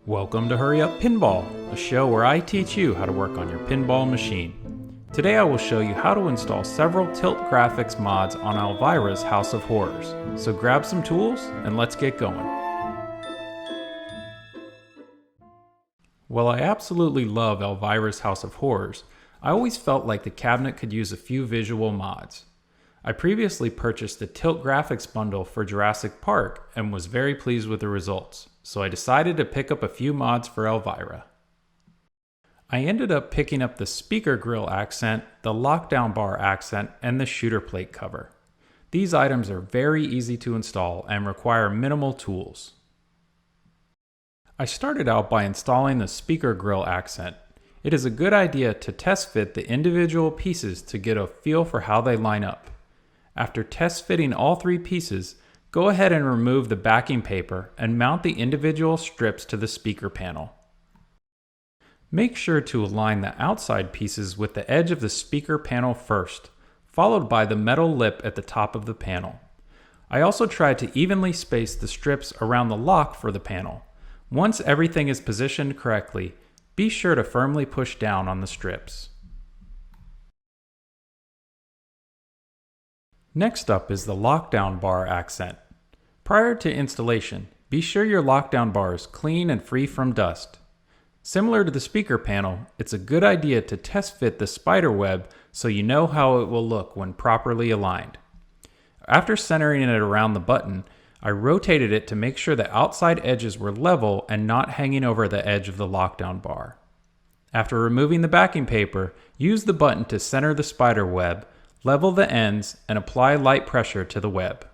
Welcome to Hurry Up Pinball, a show where I teach you how to work on your pinball machine. Today I will show you how to install several tilt graphics mods on Elvira's House of Horrors. So grab some tools and let's get going. While I absolutely love Elvira's House of Horrors, I always felt like the cabinet could use a few visual mods. I previously purchased the Tilt Graphics bundle for Jurassic Park and was very pleased with the results, so I decided to pick up a few mods for Elvira. I ended up picking up the speaker grille accent, the lockdown bar accent, and the shooter plate cover. These items are very easy to install and require minimal tools. I started out by installing the speaker grille accent. It is a good idea to test fit the individual pieces to get a feel for how they line up. After test fitting all three pieces, go ahead and remove the backing paper and mount the individual strips to the speaker panel. Make sure to align the outside pieces with the edge of the speaker panel first, followed by the metal lip at the top of the panel. I also tried to evenly space the strips around the lock for the panel. Once everything is positioned correctly, be sure to firmly push down on the strips. Next up is the lockdown bar accent. Prior to installation, be sure your lockdown bar is clean and free from dust. Similar to the speaker panel, it's a good idea to test fit the spider web so you know how it will look when properly aligned. After centering it around the button, I rotated it to make sure the outside edges were level and not hanging over the edge of the lockdown bar. After removing the backing paper, use the button to center the spider web, level the ends, and apply light pressure to the web.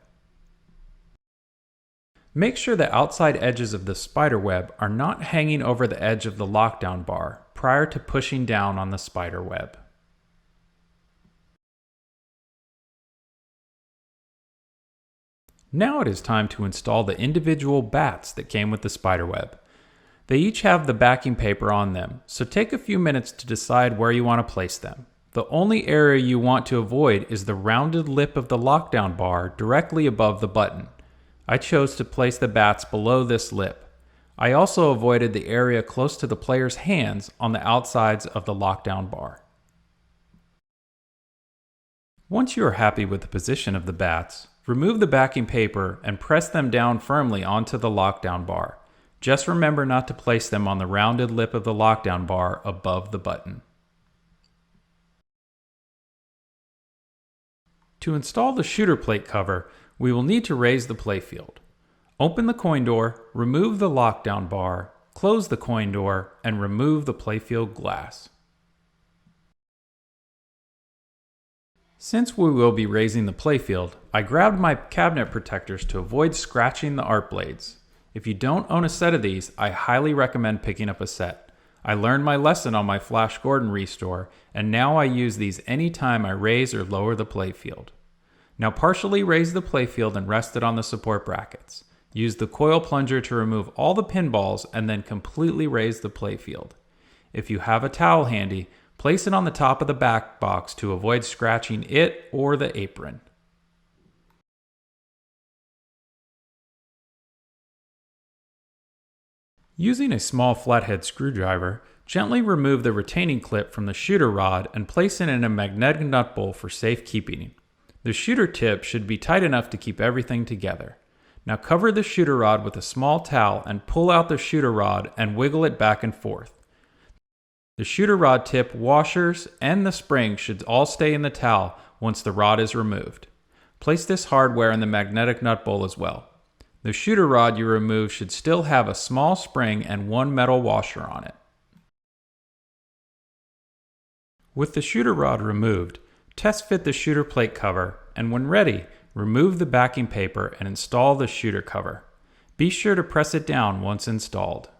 Make sure the outside edges of the spider web are not hanging over the edge of the lockdown bar prior to pushing down on the spider web. Now it is time to install the individual bats that came with the spider web. They each have the backing paper on them, so take a few minutes to decide where you want to place them. The only area you want to avoid is the rounded lip of the lockdown bar directly above the button. I chose to place the bats below this lip. I also avoided the area close to the player's hands on the outsides of the lockdown bar. Once you are happy with the position of the bats, remove the backing paper and press them down firmly onto the lockdown bar. Just remember not to place them on the rounded lip of the lockdown bar above the button. To install the shooter plate cover, we will need to raise the playfield. Open the coin door, remove the lockdown bar, close the coin door, and remove the playfield glass. Since we will be raising the playfield, I grabbed my cabinet protectors to avoid scratching the art blades. If you don't own a set of these, I highly recommend picking up a set. I learned my lesson on my Flash Gordon restore, and now I use these anytime I raise or lower the playfield. Now partially raise the playfield and rest it on the support brackets. Use the coil plunger to remove all the pinballs and then completely raise the playfield. If you have a towel handy, place it on the top of the back box to avoid scratching it or the apron. Using a small flathead screwdriver, gently remove the retaining clip from the shooter rod and place it in a magnetic nut bowl for safekeeping. The shooter tip should be tight enough to keep everything together. Now cover the shooter rod with a small towel and pull out the shooter rod and wiggle it back and forth. The shooter rod tip, washers, and the spring should all stay in the towel once the rod is removed. Place this hardware in the magnetic nut bowl as well. The shooter rod you remove should still have a small spring and one metal washer on it. With the shooter rod removed, test fit the shooter plate cover, and when ready, remove the backing paper and install the shooter cover. Be sure to press it down once installed.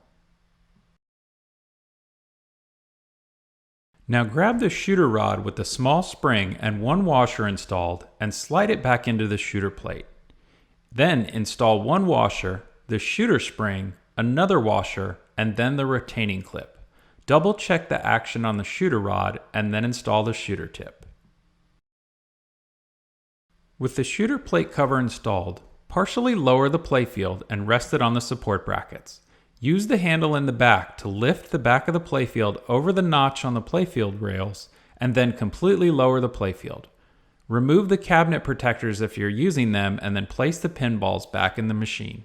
Now grab the shooter rod with the small spring and one washer installed and slide it back into the shooter plate. Then install one washer, the shooter spring, another washer, and then the retaining clip. Double check the action on the shooter rod and then install the shooter tip. With the shooter plate cover installed, partially lower the playfield and rest it on the support brackets. Use the handle in the back to lift the back of the playfield over the notch on the playfield rails and then completely lower the playfield. Remove the cabinet protectors if you're using them and then place the pinballs back in the machine.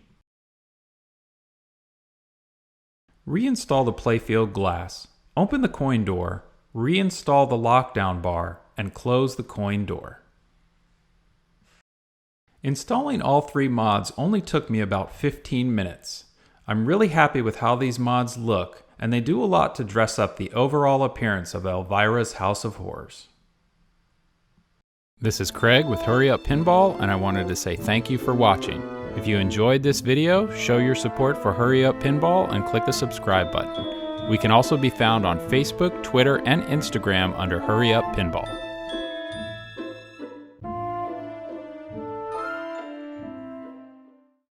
Reinstall the playfield glass. Open the coin door, reinstall the lockdown bar, and close the coin door. Installing all 3 mods only took me about 15 minutes. I'm really happy with how these mods look, and they do a lot to dress up the overall appearance of Elvira's House of Horrors. This is Craig with Hurry Up Pinball, and I wanted to say thank you for watching. If you enjoyed this video, show your support for Hurry Up Pinball and click the subscribe button. We can also be found on Facebook, Twitter, and Instagram under Hurry Up Pinball.